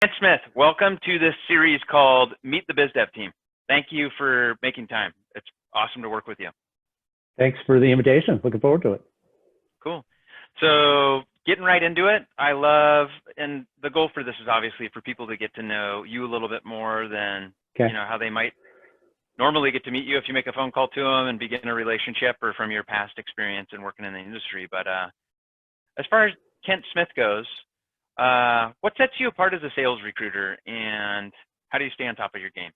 Kent Smith, welcome to this series called Meet the Biz Dev Team. Thank you for making time. It's awesome to work with you. Thanks for the invitation. Looking forward to it. Cool. So getting right into it, and the goal for this is obviously for people to get to know you a little bit more than, how they might normally get to meet you if you make a phone call to them and begin a relationship or from your past experience in working in the industry. But as far as Kent Smith goes, what sets you apart as a sales recruiter, and how do you stay on top of your game?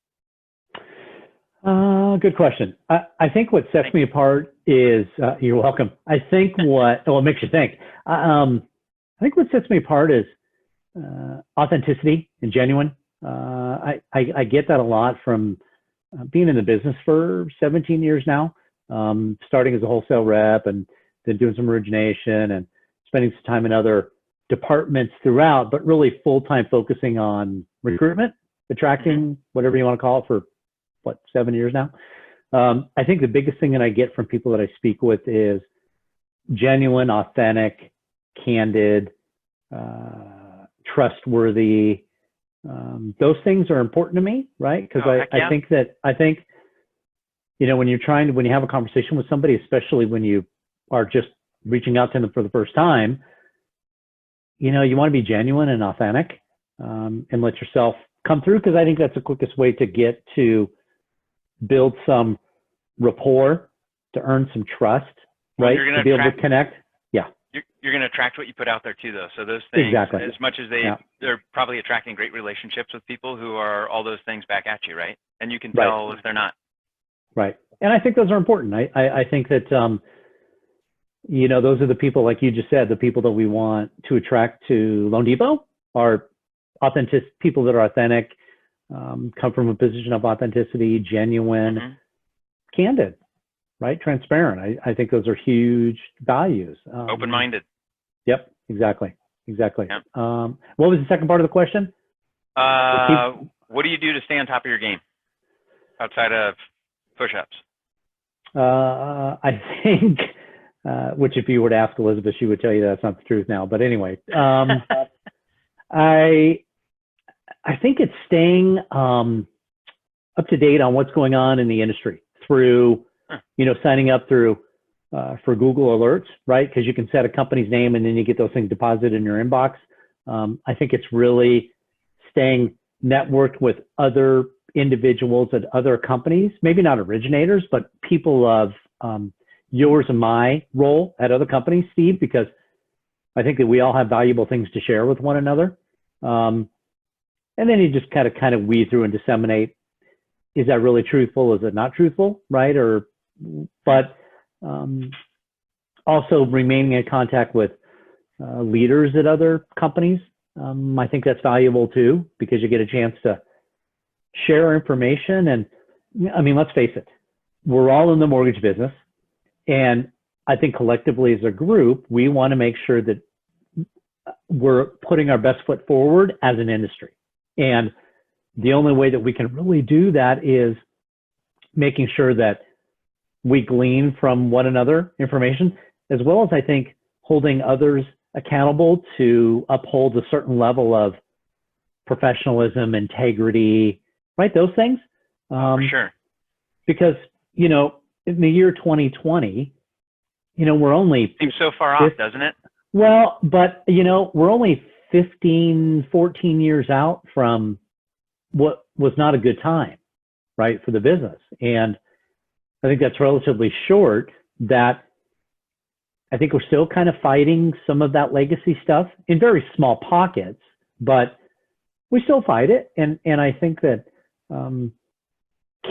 Good question. I think what sets me apart is, you're welcome. I think what makes you think. I think what sets me apart is authenticity and genuine. I get that a lot from being in the business for 17 years now, starting as a wholesale rep and then doing some origination and spending some time in other departments throughout, but really full-time focusing on recruitment, attracting, whatever you want to call it, for 7 years now. I think the biggest thing that I get from people that I speak with is genuine, authentic, candid, trustworthy. Those things are important to me, right? Because I think when you have a conversation with somebody, especially when you are just reaching out to them for the first time, you want to be genuine and authentic, and let yourself come through, because I think that's the quickest way to get to build some rapport, to earn some trust, right? To be able to connect. Yeah. You're going to attract what you put out there too, though. So those things, exactly. As much as they're probably attracting great relationships with people who are all those things back at you, right? And you can tell if they're not. Right. And I think those are important. I think that, those are the people, like you just said, the people that we want to attract to Loan Depot are authentic people that are authentic, come from a position of authenticity, genuine, candid, right? Transparent. I think those are huge values. Open-minded. Yep, exactly. Yep. What was the second part of the question? What do you do to stay on top of your game outside of push-ups? I think, which if you were to ask Elizabeth, she would tell you that's not the truth now. But anyway, I think it's staying up to date on what's going on in the industry through, signing up through for Google Alerts, right? Because you can set a company's name and then you get those things deposited in your inbox. I think it's really staying networked with other individuals at other companies, maybe not originators, but people of yours and my role at other companies, Steve, because I think that we all have valuable things to share with one another. And then you just kind of weed through and disseminate. Is that really truthful? Is it not truthful? Right? But also remaining in contact with leaders at other companies. I think that's valuable too, because you get a chance to share information. And I mean, let's face it, we're all in the mortgage business. And I think collectively as a group, we want to make sure that we're putting our best foot forward as an industry. And the only way that we can really do that is making sure that we glean from one another information, as well as I think holding others accountable to uphold a certain level of professionalism, integrity, right? Those things. For sure. Because, in the year 2020, we're only... Seems so far off, doesn't it? Well, but, we're only 15, 14 years out from what was not a good time, right, for the business. And I think that's relatively short. That I think we're still kind of fighting some of that legacy stuff in very small pockets, but we still fight it. And I think that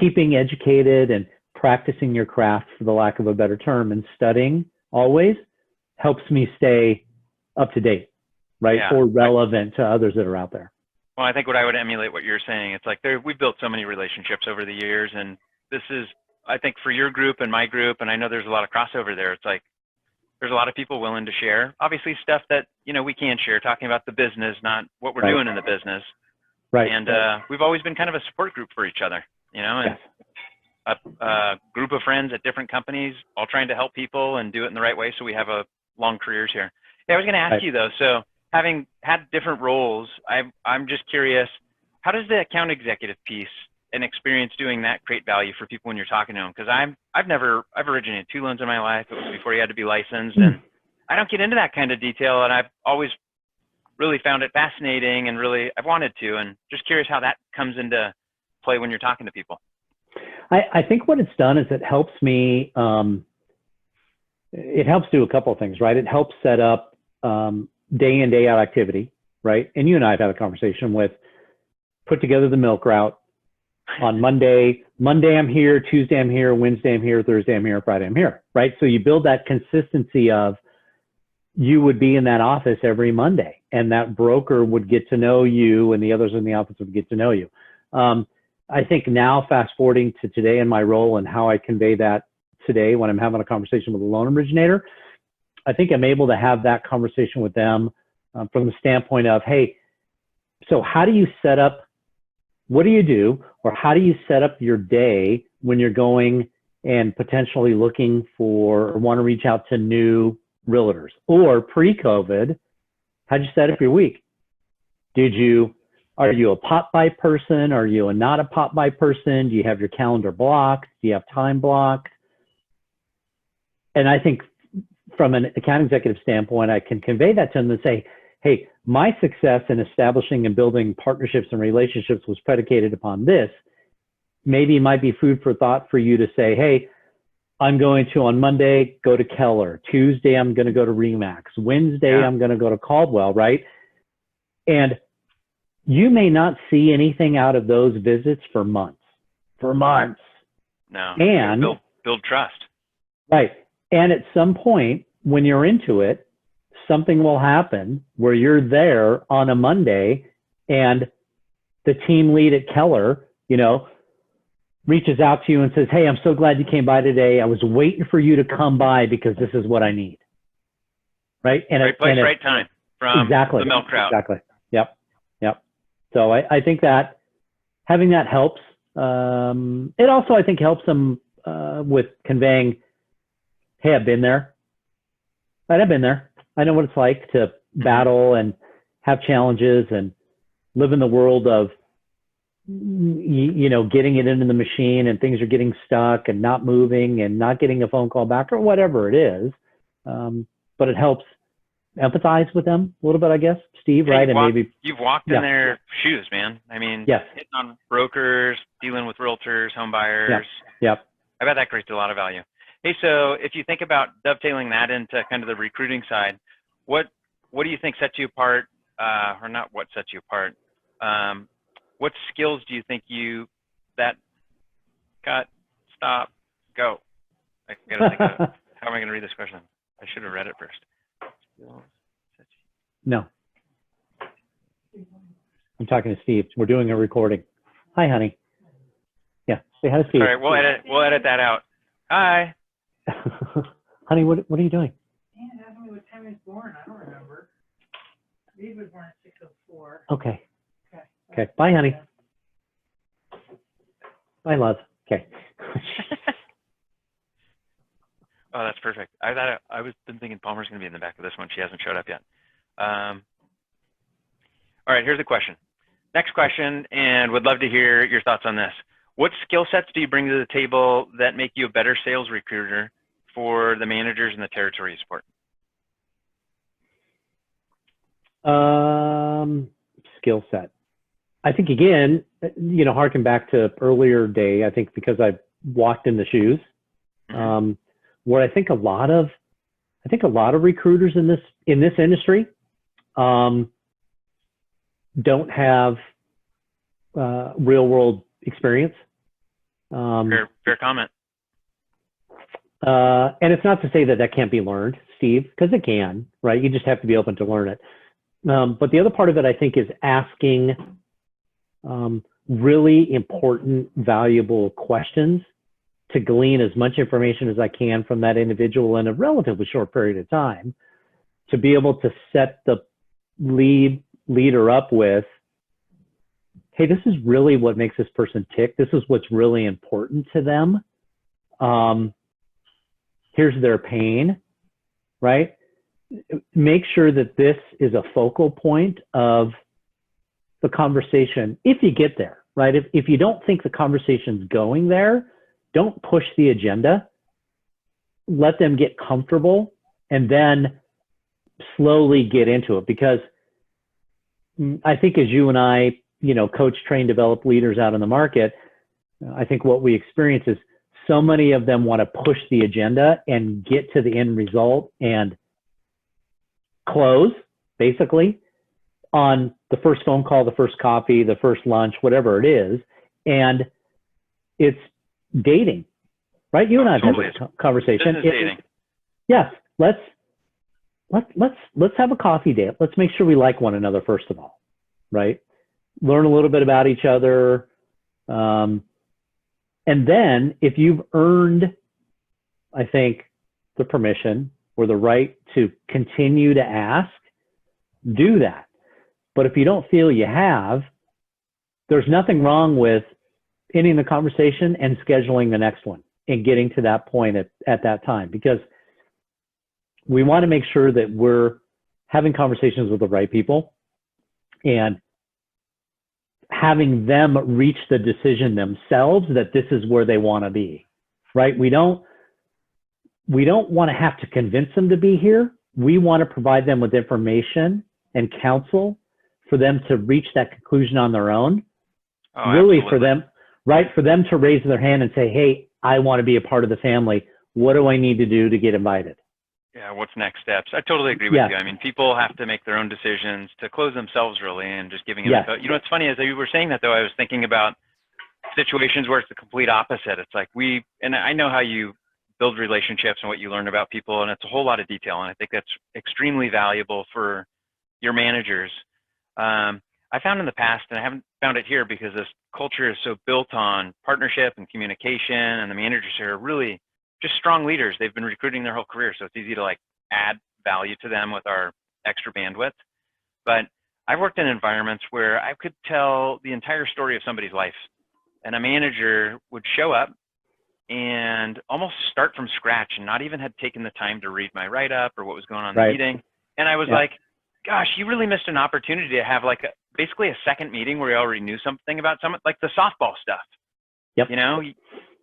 keeping educated and practicing your craft, for the lack of a better term, and studying always helps me stay up to date, right? Yeah. Or relevant to others that are out there. Well, I think what I would emulate what you're saying, it's like we've built so many relationships over the years, and this is, I think, for your group and my group, and I know there's a lot of crossover there. It's like there's a lot of people willing to share, obviously stuff that, we can't share, talking about the business, not what we're doing in the business. Right. And we've always been kind of a support group for each other, and yes. A group of friends at different companies, all trying to help people and do it in the right way, so we have a long careers here. Yeah, I was going to ask you though, so having had different roles, I'm just curious, how does the account executive piece and experience doing that create value for people when you're talking to them? Because I've originated 2 loans in my life. It was before you had to be licensed, and I don't get into that kind of detail, and I've always really found it fascinating, and really I've wanted to, and just curious how that comes into play when you're talking to people. I think what it's done is it helps me, it helps do a couple of things, right? It helps set up day in, day out activity, right? And you and I have had a conversation with put together the milk route on Monday I'm here, Tuesday I'm here, Wednesday I'm here, Thursday I'm here, Friday I'm here, right? So you build that consistency of you would be in that office every Monday, and that broker would get to know you and the others in the office would get to know you. I think now, fast forwarding to today in my role and how I convey that today when I'm having a conversation with a loan originator, I think I'm able to have that conversation with them from the standpoint of, hey, so how do you set up, what do you do, or how do you set up your day when you're going and potentially looking for or want to reach out to new realtors? Or pre-COVID, how'd you set up your week? Are you a pop-by person? Are you not a pop-by person? Do you have your calendar blocked? Do you have time blocked? And I think from an account executive standpoint, I can convey that to them and say, hey, my success in establishing and building partnerships and relationships was predicated upon this. Maybe it might be food for thought for you to say, hey, I'm going to, on Monday, go to Keller. Tuesday, I'm going to go to Remax. Wednesday, I'm going to go to Caldwell, right? And you may not see anything out of those visits for months. No. And build trust. Right. And at some point when you're into it, something will happen where you're there on a Monday and the team lead at Keller, reaches out to you and says, hey, I'm so glad you came by today. I was waiting for you to come by because this is what I need. Right. And right place, right time from exactly, the milk route. Exactly. Yep. So I think that having that helps. It also, I think, helps them with conveying, hey, I've been there. I've been there. I know what it's like to battle and have challenges and live in the world of, getting it into the machine and things are getting stuck and not moving and not getting a phone call back or whatever it is. But it helps empathize with them a little bit, I guess, Steve, right? You've walked in their shoes, man. I mean, hitting on brokers, dealing with realtors, home buyers. Yep. I bet that creates a lot of value. Hey, so if you think about dovetailing that into kind of the recruiting side, what do you think sets you apart, or not what sets you apart? What skills do you think that cut, stop, go? I gotta think of how am I gonna read this question? I should have read it first. No. I'm talking to Steve. We're doing a recording. Hi, honey. Yeah, say hi to Steve. All right, we'll edit that out. Hi. Honey, what are you doing? Dan asked me what time he was born. I don't remember. Steve was born at 6:04. Okay. Bye, honey. Bye, love. Okay. Oh, that's perfect. I was been thinking Palmer's going to be in the back of this one. She hasn't showed up yet. All right, here's the question. Next question, and would love to hear your thoughts on this. What skill sets do you bring to the table that make you a better sales recruiter for the managers and the territory you support? Skill set. I think, again, harken back to earlier day, I think because I've walked in the shoes, where I think a lot of recruiters in this industry don't have real world experience. Fair comment. And it's not to say that can't be learned, Steve, because it can, right? You just have to be open to learn it. But the other part of it, I think, is asking really important, valuable questions to glean as much information as I can from that individual in a relatively short period of time to be able to set the leader up with, hey, this is really what makes this person tick. This is what's really important to them. Here's their pain, right? make sure that this is a focal point of the conversation if you get there, right? If you don't think the conversation's going there, don't push the agenda. Let them get comfortable and then slowly get into it. Because I think as you and I, coach, train, develop leaders out in the market, I think what we experience is so many of them want to push the agenda and get to the end result and close, basically, on the first phone call, the first coffee, the first lunch, whatever it is. And it's dating, right? You and I have had this conversation. Business dating. Yes. Let's have a coffee date. Let's make sure we like one another, first of all, right? Learn a little bit about each other. And then if you've earned, I think, the permission or the right to continue to ask, do that. But if you don't feel you have, there's nothing wrong with ending the conversation and scheduling the next one and getting to that point at that time, because we want to make sure that we're having conversations with the right people and having them reach the decision themselves that this is where they want to be, right? We don't want to have to convince them to be here. We want to provide them with information and counsel for them to reach that conclusion on their own. Oh, really, absolutely. for them, right? For them to raise their hand and say, hey, I want to be a part of the family. What do I need to do to get invited? Yeah, what's next steps? I totally agree with you. I mean, people have to make their own decisions to close themselves, really, and just giving them info. What's funny is that you were saying that, though, I was thinking about situations where it's the complete opposite. It's like and I know how you build relationships and what you learn about people, and it's a whole lot of detail, and I think that's extremely valuable for your managers. I found in the past, and I haven't found it here because this culture is so built on partnership and communication, and the managers here are really just strong leaders. They've been recruiting their whole career, so it's easy to add value to them with our extra bandwidth. But I've worked in environments where I could tell the entire story of somebody's life, and a manager would show up and almost start from scratch and not even had taken the time to read my write-up or what was going on in the meeting. And I was like, gosh, you really missed an opportunity to have basically a second meeting where you already knew something about like the softball stuff. Yep.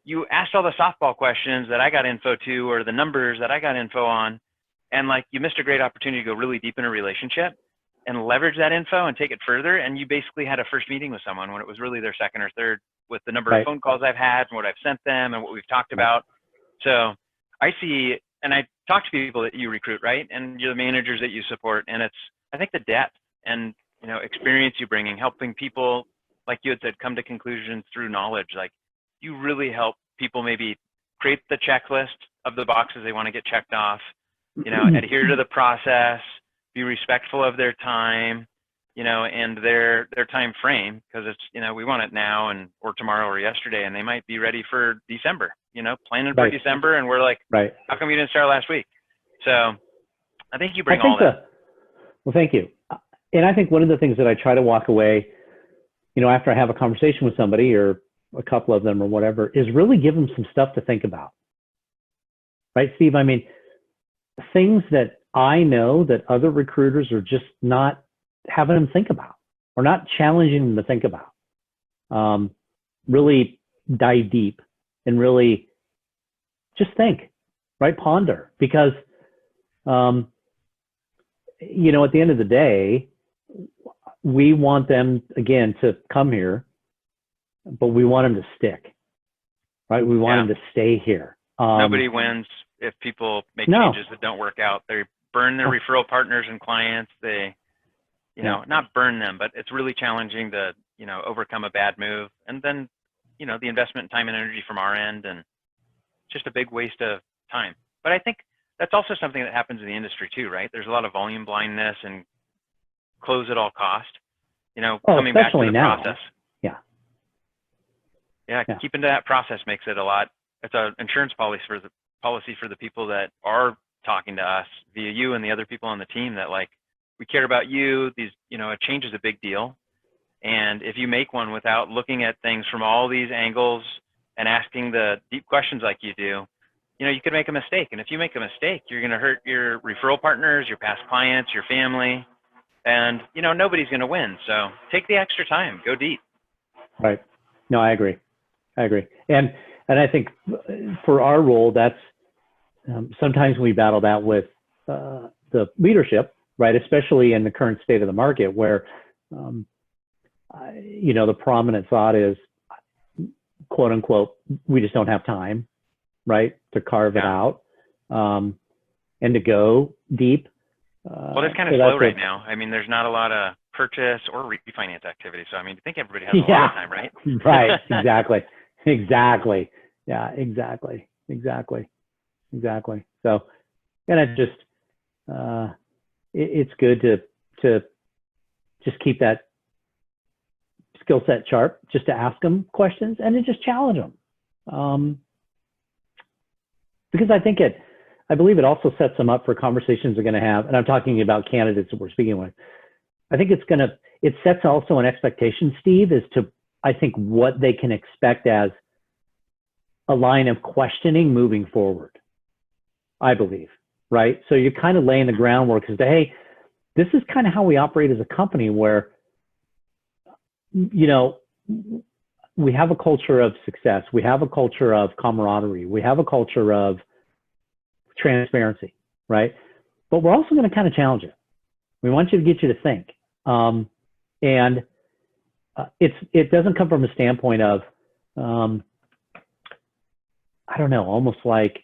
You asked all the softball questions that I got info to, or the numbers that I got info on, and you missed a great opportunity to go really deep in a relationship and leverage that info and take it further. And you basically had a first meeting with someone when it was really their second or third, with the number of phone calls I've had and what I've sent them and what we've talked about. So I see, and I talk to people that you recruit, right? And you're the managers that you support. And I think the depth and, experience you bringing, helping people, like you had said, come to conclusions through knowledge. You really help people maybe create the checklist of the boxes they want to get checked off, adhere to the process, be respectful of their time, and their time frame, because it's, we want it now or tomorrow or yesterday, and they might be ready for December, planning for December, and we're like, how come you didn't start last week? So I think you bring all that. Well, thank you. And I think one of the things that I try to walk away, after I have a conversation with somebody or a couple of them or whatever, is really give them some stuff to think about. Right, Steve? I mean, things that I know that other recruiters are just not having them think about or not challenging them to think about. Really dive deep and really just think, right? Ponder, because, at the end of the day, we want them, again, to come here, but we want them to stick, right? We want them to stay here. Nobody wins if people make changes that don't work out. They burn their referral partners and clients. They, not burn them, but it's really challenging to, overcome a bad move. And then, the investment in time and energy from our end, and just a big waste of time. But I think that's also something that happens in the industry too, right? There's a lot of volume blindness and close at all cost, coming back to the process. Yeah, keeping to that process makes it a lot. It's an insurance policy for the people that are talking to us via you and the other people on the team, that we care about you. These, a change is a big deal. And if you make one without looking at things from all these angles and asking the deep questions like you do, you could make a mistake. And if you make a mistake, you're going to hurt your referral partners, your past clients, your family, and, nobody's going to win. So take the extra time, go deep. Right. No, I agree. And I think for our role, that's sometimes we battle that with the leadership, right? Especially in the current state of the market where, the prominent thought is, quote unquote, we just don't have time, right, to carve it out and to go deep. Well, it's kind of slow right now. I mean, there's not a lot of purchase or refinance activity. So, I mean, I think everybody has a lot of time, right? Right. Exactly. Yeah, exactly. So, and it just, it's good to just keep that skill set sharp, just to ask them questions and to just challenge them. Because I believe it also sets them up for conversations they're going to have. And I'm talking about candidates that we're speaking with. I think it sets also an expectation, Steve, as to, I think, what they can expect as a line of questioning moving forward, I believe, right? So you're kind of laying the groundwork as to, hey, this is kind of how we operate as a company where, we have a culture of success. We have a culture of camaraderie. We have a culture of transparency, right? But we're also going to kind of challenge it. We want you to get you to think. And it doesn't come from a standpoint of, I don't know, almost like,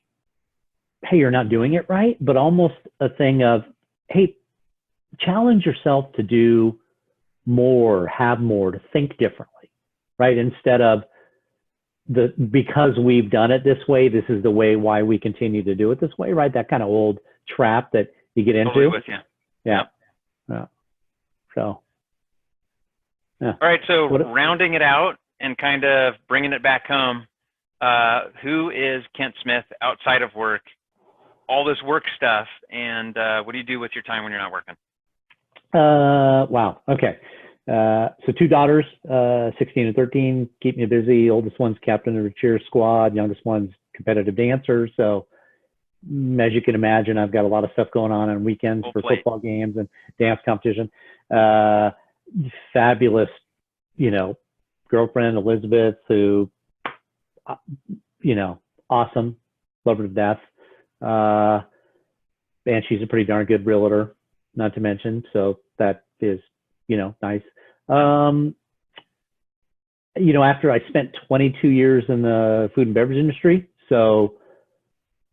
hey, you're not doing it right, but almost a thing of, hey, challenge yourself to do more, have more, to think differently, right? Instead of because we've done it this way, this is the way why we continue to do it this way, right? That kind of old trap that you get into. Totally with you. Yeah. So. Yeah. All right. So rounding it out and kind of bringing it back home, who is Kent Smith outside of work, all this work stuff, and what do you do with your time when you're not working? Wow. Okay. So 2 daughters, 16 and 13, keep me busy. Oldest one's captain of the cheer squad. Youngest one's competitive dancer. So as you can imagine, I've got a lot of stuff going on weekends for football games and dance competition. Fabulous, girlfriend, Elizabeth, who, awesome. Love her to death. And she's a pretty darn good realtor, not to mention. So that is, nice. After I spent 22 years in the food and beverage industry, so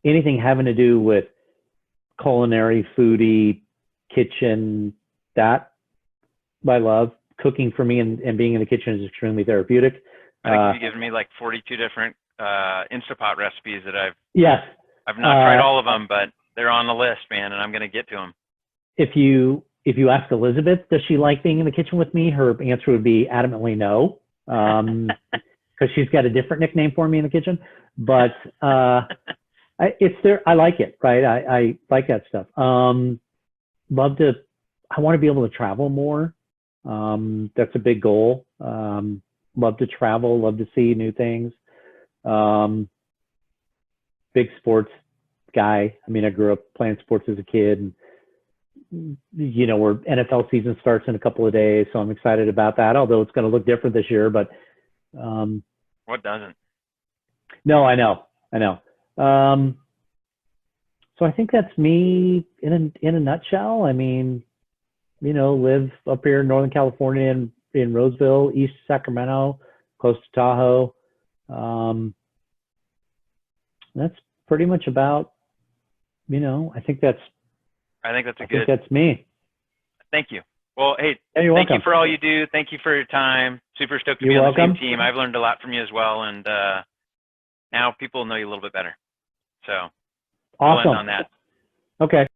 anything having to do with culinary, foodie, kitchen, that I love. Cooking for me and being in the kitchen is extremely therapeutic. I think you've given me like 42 different Instapot recipes that I've not tried all of them, but they're on the list, man, and I'm going to get to them. If you ask Elizabeth, does she like being in the kitchen with me? Her answer would be adamantly no, because she's got a different nickname for me in the kitchen. But it's there. I like it, right? I like that stuff. I want to be able to travel more. That's a big goal. Love to travel, love to see new things. Big sports guy. I mean, I grew up playing sports as a kid, and where NFL season starts in a couple of days, so I'm excited about that. Although it's going to look different this year, but what doesn't? No, I know. So I think that's me in a nutshell. I mean, live up here in Northern California in Roseville, East Sacramento, close to Tahoe. That's pretty much about, I think that's me. Thank you. Well, hey, you're thank welcome. you for all you do. Thank you for your time. Super stoked to be on the same team. I've learned a lot from you as well. And now people know you a little bit better. So awesome. I'll end on that. Okay.